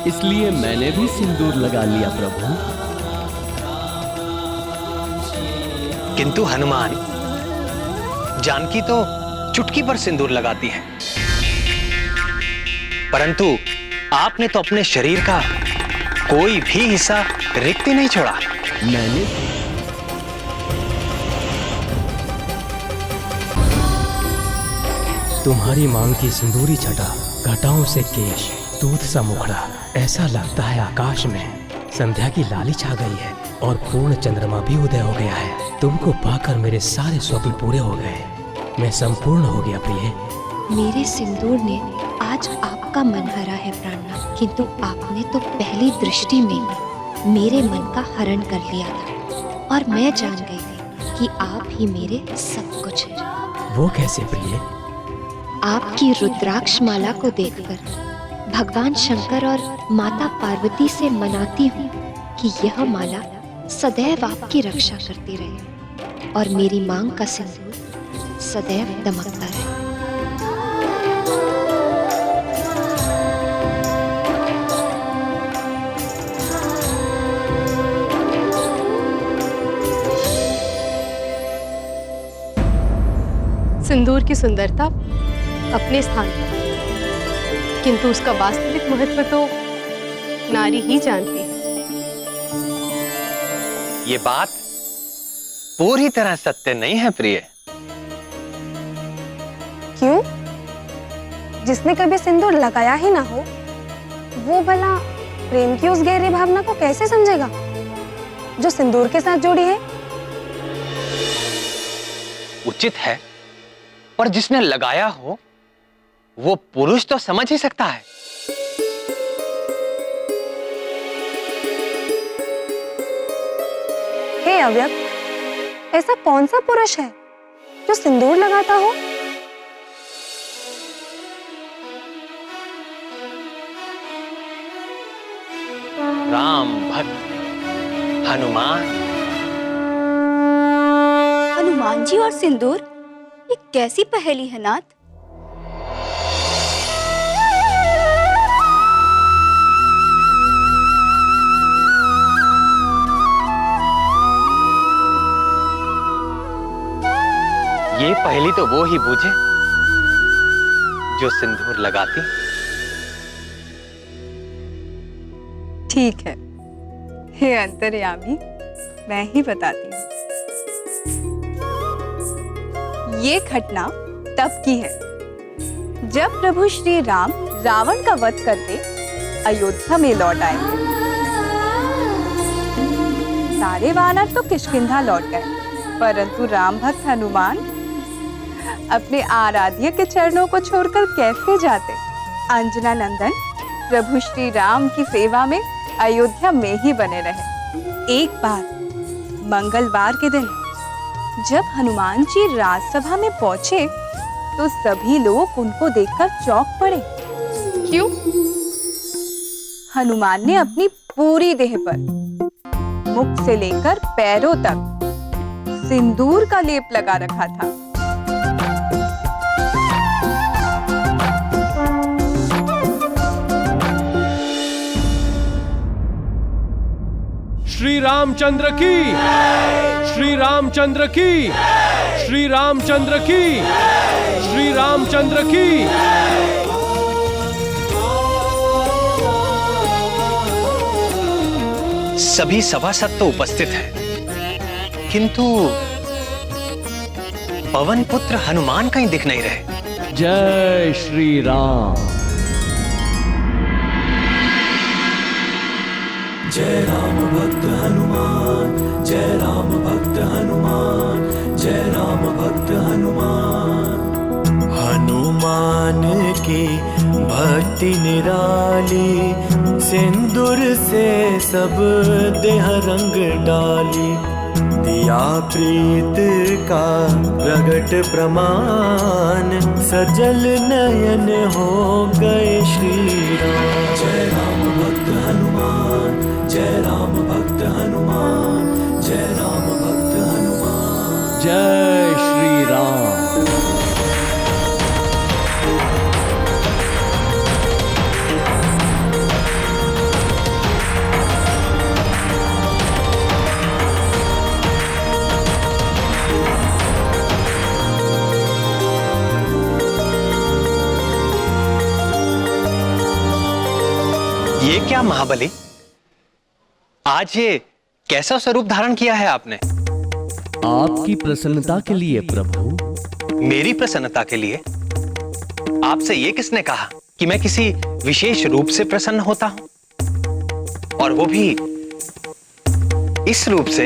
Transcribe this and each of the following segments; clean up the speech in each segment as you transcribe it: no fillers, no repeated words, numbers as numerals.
इसलिए मैंने भी सिंदूर लगा लिया प्रभु। किंतु हनुमान, जानकी तो चुटकी पर सिंदूर लगाती है, परंतु आपने तो अपने शरीर का कोई भी हिस्सा रिक्त नहीं छोड़ा। मैंने तुम्हारी मांग की सिंदूरी छटा, घटाओं से केश, दूध सा मुखड़ा, ऐसा लगता है आकाश में संध्या की लाली छा गई है और पूर्ण चंद्रमा भी उदय हो गया है। तुमको पाकर मेरे सारे स्वप्न पूरे हो गए, मैं संपूर्ण हो गया प्रिय। मेरे सिंदूर ने आज आपका मन हरा है प्राणनाथ, किंतु आपने तो पहली दृष्टि में मेरे मन का हरण कर लिया था और मैं जान गई थी कि आप ही मेरे सब कुछ हैं। वो कैसे प्रिय? आपकी रुद्राक्ष माला को देखकर भगवान शंकर और माता पार्वती से मनाती हूँ कि यह माला सदैव आपकी रक्षा करती रहे और मेरी मांग का सिंदूर सदैव दमकता रहे। सिंदूर की सुंदरता अपने स्थान पर, किंतु उसका वास्तविक महत्व तो नारी ही जानती है। ये बात पूरी तरह सत्य नहीं है प्रिय। क्यों? जिसने कभी सिंदूर लगाया ही ना हो, वो भला प्रेम की उस गहरी भावना को कैसे समझेगा जो सिंदूर के साथ जुड़ी है? उचित है, पर जिसने लगाया हो वो पुरुष तो समझ ही सकता है। हे अव्यक्त, ऐसा कौन सा पुरुष है जो सिंदूर लगाता हो? राम भक्त हनुमान। हनुमान जी और सिंदूर, ये कैसी पहेली है नाथ? ये पहेली तो वो ही बूझे जो सिंदूर लगाती। ठीक है, हे अंतर्यामी, मैं ही बताती हूँ। ये घटना तब की है जब प्रभु श्री राम रावण का वध करके अयोध्या में लौट आए थे। सारे वानर तो किष्किंधा लौट गए, परंतु राम भक्त हनुमान अपने आराध्य के चरणों को छोड़कर कैसे जाते। अंजना नंदन प्रभु श्री राम की सेवा में अयोध्या में ही बने रहे। एक बार मंगलवार के दिन जब हनुमान जी राजसभा में पहुंचे तो सभी लोग उनको देखकर चौंक पड़े। क्यों? हनुमान ने अपनी पूरी देह पर मुख से लेकर पैरों तक सिंदूर का लेप लगा रखा था। श्री रामचंद्र की, श्री रामचंद्र की, श्री रामचंद्र की, श्री रामचंद्र की। सभी सभासद तो उपस्थित हैं, किंतु पवन पुत्र हनुमान कहीं दिख नहीं रहे। जय श्री राम। जय राम भक्त हनुमान, जय राम भक्त हनुमान, जय राम भक्त हनुमान। हनुमान की भक्ति निराली, सिंदूर से सब देह रंग डाली। दिया प्रीत का प्रगट प्रमाण, सजल नयन हो गए श्री राम। जय राम भक्त हनुमान, जय राम भक्त हनुमान, जय राम भक्त हनुमान। जय श्री राम। क्या महाबली, आज ये कैसा स्वरूप धारण किया है आपने? आपकी प्रसन्नता के लिए प्रभु। मेरी प्रसन्नता के लिए? आपसे ये किसने कहा कि मैं किसी विशेष रूप से प्रसन्न होता हूं, और वो भी इस रूप से?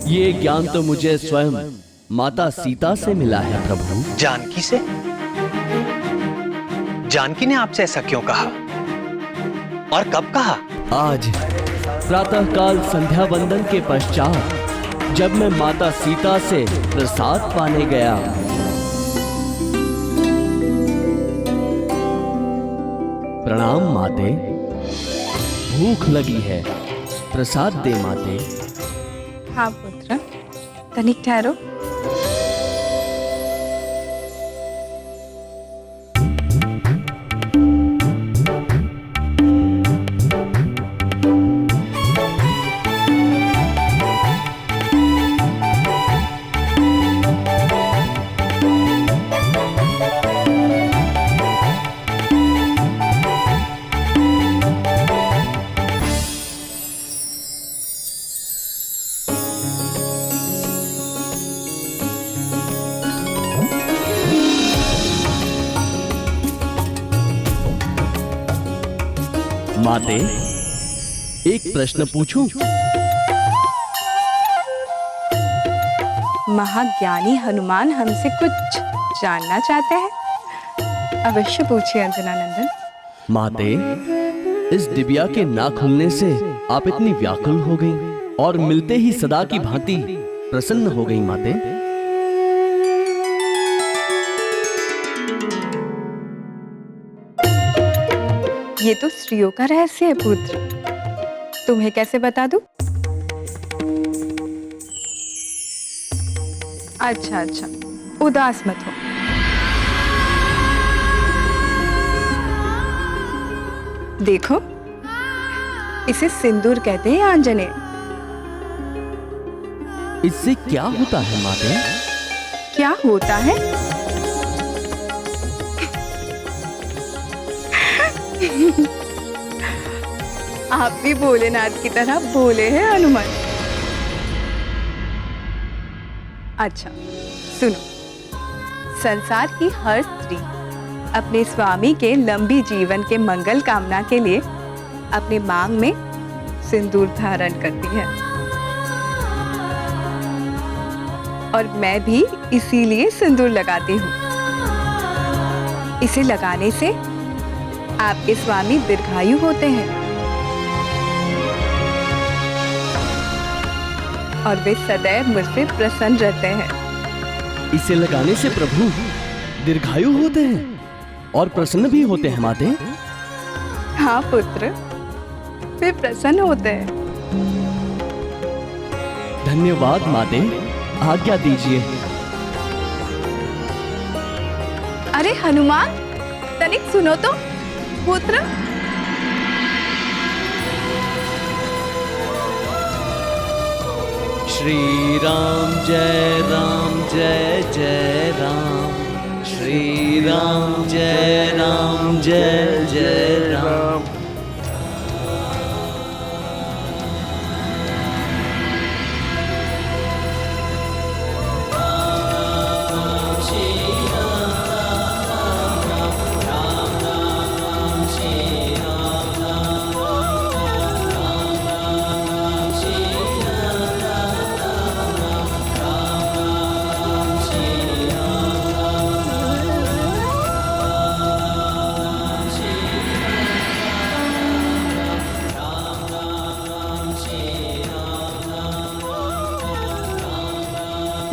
ये ज्ञान तो मुझे स्वयं माता सीता से मिला है प्रभु। जानकी से? जानकी ने आपसे ऐसा क्यों कहा और कब कहा? आज प्रातःकाल संध्या वंदन के पश्चात जब मैं माता सीता से प्रसाद पाने गया, प्रणाम माते, भूख लगी है, प्रसाद दे माते। हाँ पुत्र, तनिक ठहरो। माते, एक प्रश्न पूछूं? महाज्ञानी हनुमान हमसे कुछ जानना चाहते हैं। अवश्य पूछिए अंजना नंदन। माते, इस दिव्या के ना खुलने से आप इतनी व्याकुल हो गईं और मिलते ही सदा की भांति प्रसन्न हो गईं माते। ये तो स्त्रियों का रहस्य है पुत्र, तुम्हें कैसे बता दूं? अच्छा अच्छा, उदास मत हो। देखो, इसे सिंदूर कहते हैं आंजनेय। इससे क्या होता है माते? क्या होता है? आप भी भोलेनाथ की तरह भोले हैं हनुमान। अच्छा सुनो, संसार की हर स्त्री अपने स्वामी के लंबी जीवन के मंगल कामना के लिए अपने मांग में सिंदूर धारण करती है, और मैं भी इसीलिए सिंदूर लगाती हूँ। इसे लगाने से आपके स्वामी दीर्घायु होते हैं और वे सदैव मुझसे प्रसन्न रहते हैं। इसे लगाने से प्रभु दीर्घायु होते हैं और प्रसन्न भी होते हैं माते। हाँ पुत्र, वे प्रसन्न होते हैं। धन्यवाद माते, आज्ञा दीजिए। अरे हनुमान, तनिक सुनो तो पुत्र। श्री राम जय राम जय जय राम, श्री राम जय राम जय जय राम।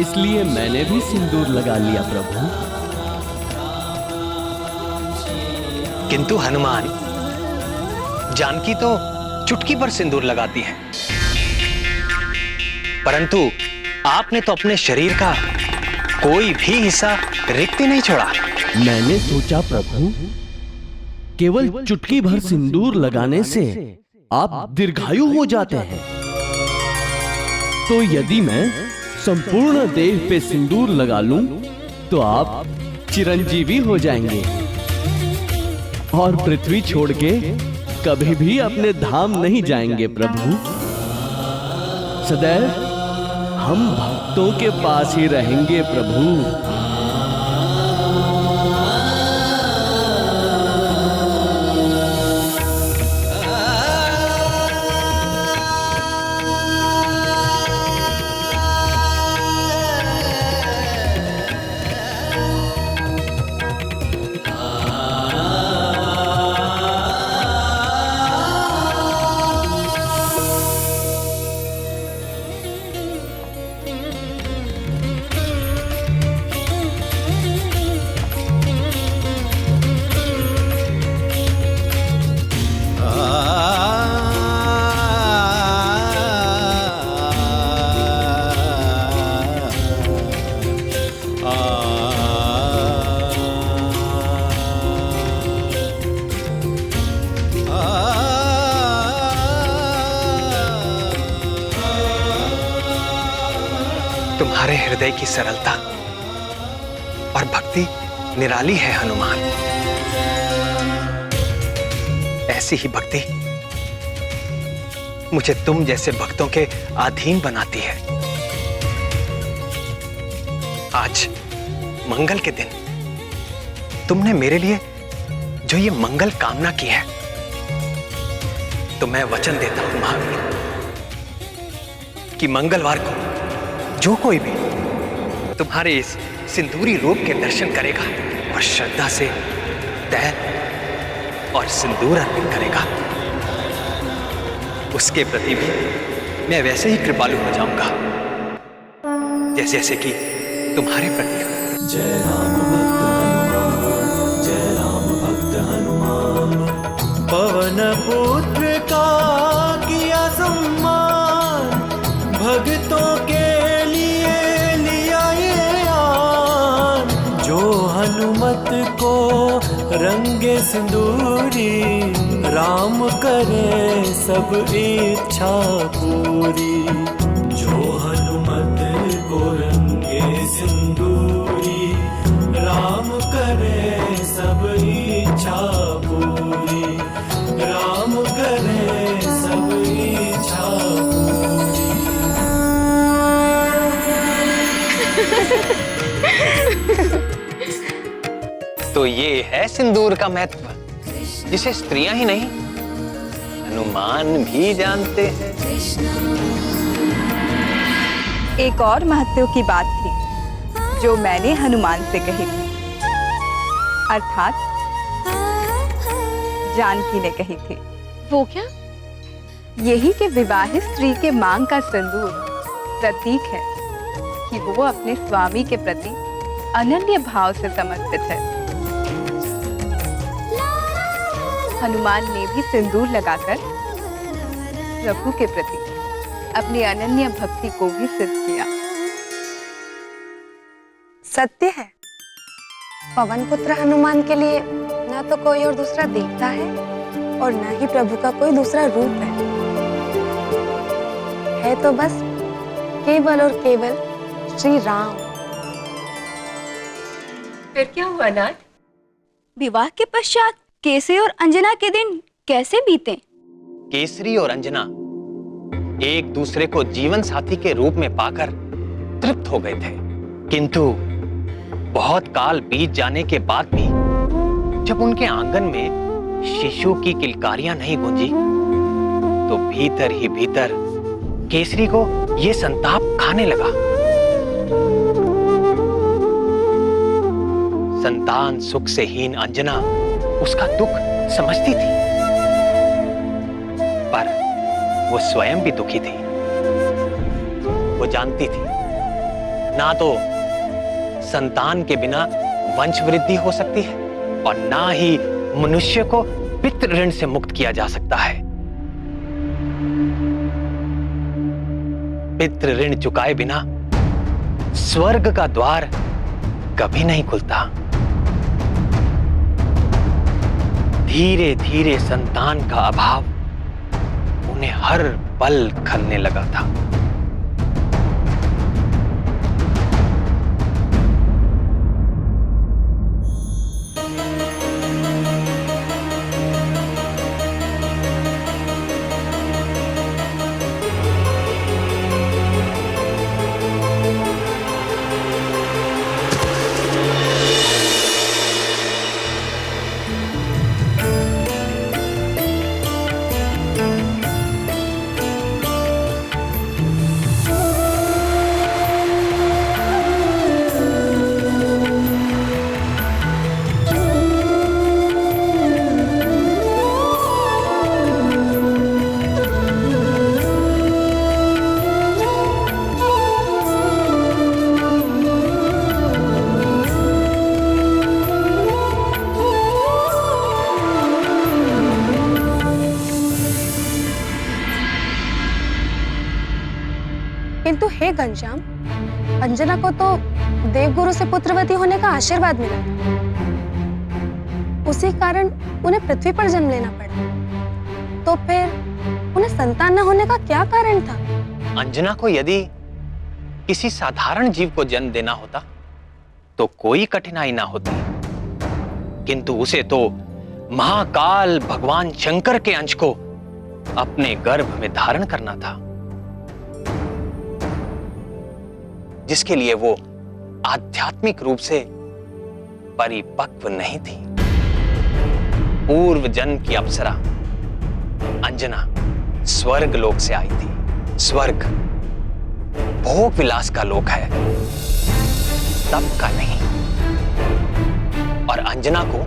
इसलिए मैंने भी सिंदूर लगा लिया प्रभु। किंतु हनुमान, जानकी तो चुटकी पर सिंदूर लगाती है, परंतु आपने तो अपने शरीर का कोई भी हिस्सा रिक्त ही नहीं छोड़ा। मैंने सोचा प्रभु, केवल चुटकी भर सिंदूर लगाने से आप दीर्घायु हो जाते हैं, तो यदि मैं संपूर्ण देह पे सिंदूर लगा लूं तो आप चिरंजीवी हो जाएंगे और पृथ्वी छोड़ के कभी भी अपने धाम नहीं जाएंगे प्रभु। सदैव हम भक्तों के पास ही रहेंगे प्रभु। तुम्हारे हृदय की सरलता और भक्ति निराली है हनुमान। ऐसी ही भक्ति मुझे तुम जैसे भक्तों के अधीन बनाती है। आज मंगल के दिन तुमने मेरे लिए जो ये मंगल कामना की है, तो मैं वचन देता हूं महावीर कि मंगलवार को जो कोई भी तुम्हारे इस सिंदूरी रूप के दर्शन करेगा और श्रद्धा से तैल और सिंदूर अर्पित करेगा, उसके प्रति भी मैं वैसे ही कृपालु हो जाऊंगा जैसे जैसे कि तुम्हारे प्रति। जय राम भक्त हनुमान, जय राम भक्त हनुमान। पवन पुत्र का किया सम्मान, भक्तों के लिए लिया ये आन। जो हनुमत को रंगे सिंदूरी, राम करे सब इच्छा पूरी। जो हनुमत को रंगे सिंदूरी, राम करे सब इच्छा पूरी। राम करे सब इच्छा पूरी। तो ये है सिंदूर का महत्व, जिसे स्त्रियां ही नहीं हनुमान भी जानते हैं। एक और महत्व की बात थी जो मैंने हनुमान से कही थी, अर्थात जानकी ने कही थी। वो क्या? यही कि विवाहित स्त्री के मांग का सिंदूर प्रतीक है कि वो अपने स्वामी के प्रति अनन्य भाव से समर्पित है। हनुमान ने भी सिंदूर लगाकर प्रभु के प्रति अपनी अनन्य भक्ति को भी सिद्ध किया। सत्य है, पवन पुत्र हनुमान के लिए ना तो कोई और दूसरा देवता है और ना ही प्रभु का कोई दूसरा रूप है तो बस केवल और केवल श्री राम। फिर क्या हुआ नाथ? विवाह के पश्चात केसरी और अंजना के दिन कैसे बीते? केसरी और अंजना एक दूसरे को जीवन साथी के रूप में पाकर तृप्त हो गए थे, किंतु बहुत काल बीत जाने के बाद भी जब उनके आंगन में शिशु की किलकारियां नहीं गूंजी, तो भीतर ही भीतर केसरी को यह संताप खाने लगा। संतान सुख से हीन अंजना उसका दुख समझती थी, पर वो स्वयं भी दुखी थी। वो जानती थी ना तो संतान के बिना वंश वृद्धि हो सकती है और ना ही मनुष्य को पितृ ऋण से मुक्त किया जा सकता है। पितृ ऋण चुकाए बिना स्वर्ग का द्वार कभी नहीं खुलता। धीरे धीरे संतान का अभाव उन्हें हर पल खलने लगा था। घनश्याम, अंजना को तो देवगुरु से पुत्रवती होने का आशीर्वाद मिला था। उसी कारण उन्हें पृथ्वी पर जन्म लेना पड़ा। तो फिर उन्हें संतान न होने का क्या कारण था? अंजना को यदि किसी साधारण जीव को जन्म देना होता तो कोई कठिनाई ना होती, किंतु उसे तो महाकाल भगवान शंकर के अंश को अपने गर्भ में धारण करना था, जिसके लिए वो आध्यात्मिक रूप से परिपक्व नहीं थी। पूर्व जन्म की अप्सरा अंजना स्वर्ग लोक से आई थी। स्वर्ग भोग विलास का लोक है, तप का नहीं। और अंजना को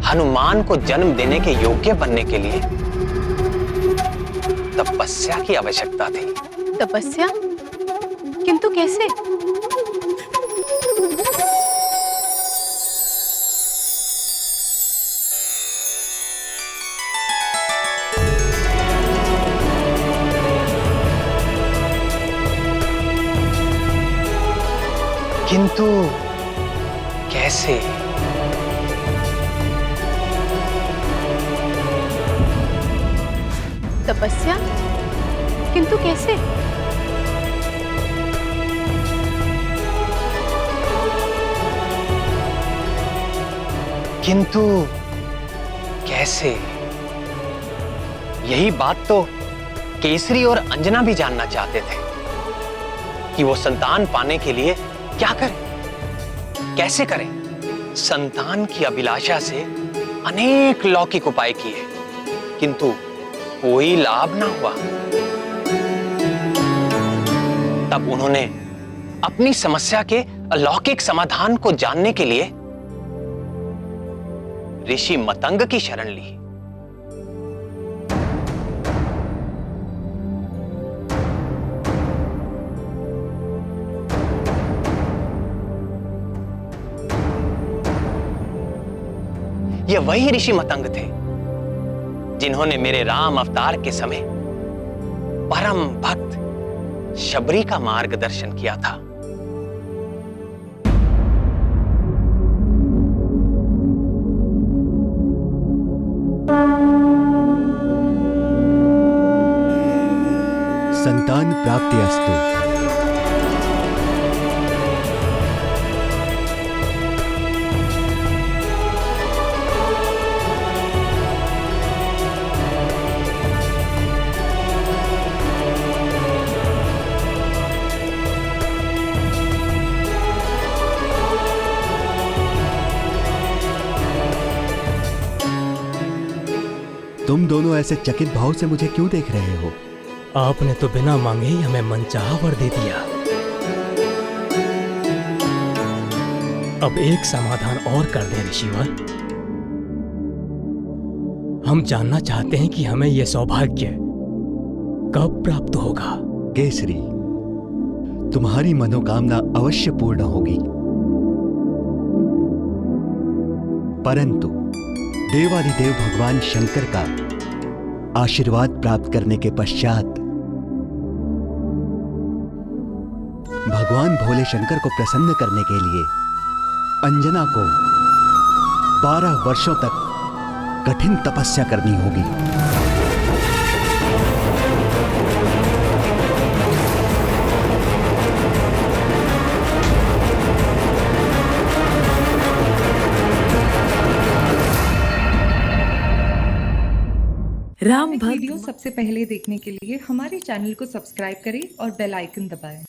हनुमान को जन्म देने के योग्य बनने के लिए तपस्या की आवश्यकता थी। तपस्या? किंतु कैसे? किंतु कैसे? तपस्या? किंतु कैसे? किंतु कैसे? यही बात तो केसरी और अंजना भी जानना चाहते थे कि वो संतान पाने के लिए क्या करें, कैसे करें। संतान की अभिलाषा से अनेक लौकिक उपाय किए, किंतु कोई लाभ ना हुआ। तब उन्होंने अपनी समस्या के अलौकिक समाधान को जानने के लिए ऋषि मतंग की शरण ली। ये वही ऋषि मतंग थे जिन्होंने मेरे राम अवतार के समय परम भक्त शबरी का मार्गदर्शन किया था। संतान प्राप्ति अस्तु। तुम दोनों ऐसे चकित भाव से मुझे क्यों देख रहे हो? आपने तो बिना मांगे ही हमें मनचाहा वर दे दिया। अब एक समाधान और कर दे ऋषिवर। हम जानना चाहते हैं कि हमें यह सौभाग्य कब प्राप्त होगा। केसरी, तुम्हारी मनोकामना अवश्य पूर्ण होगी, परंतु देवाधिदेव भगवान शंकर का आशीर्वाद प्राप्त करने के पश्चात भगवान भोले शंकर को प्रसन्न करने के लिए अंजना को 12 वर्षों तक कठिन तपस्या करनी होगी। राम भक्त वीडियो सबसे पहले देखने के लिए हमारे चैनल को सब्सक्राइब करें और बेल आइकन दबाएं।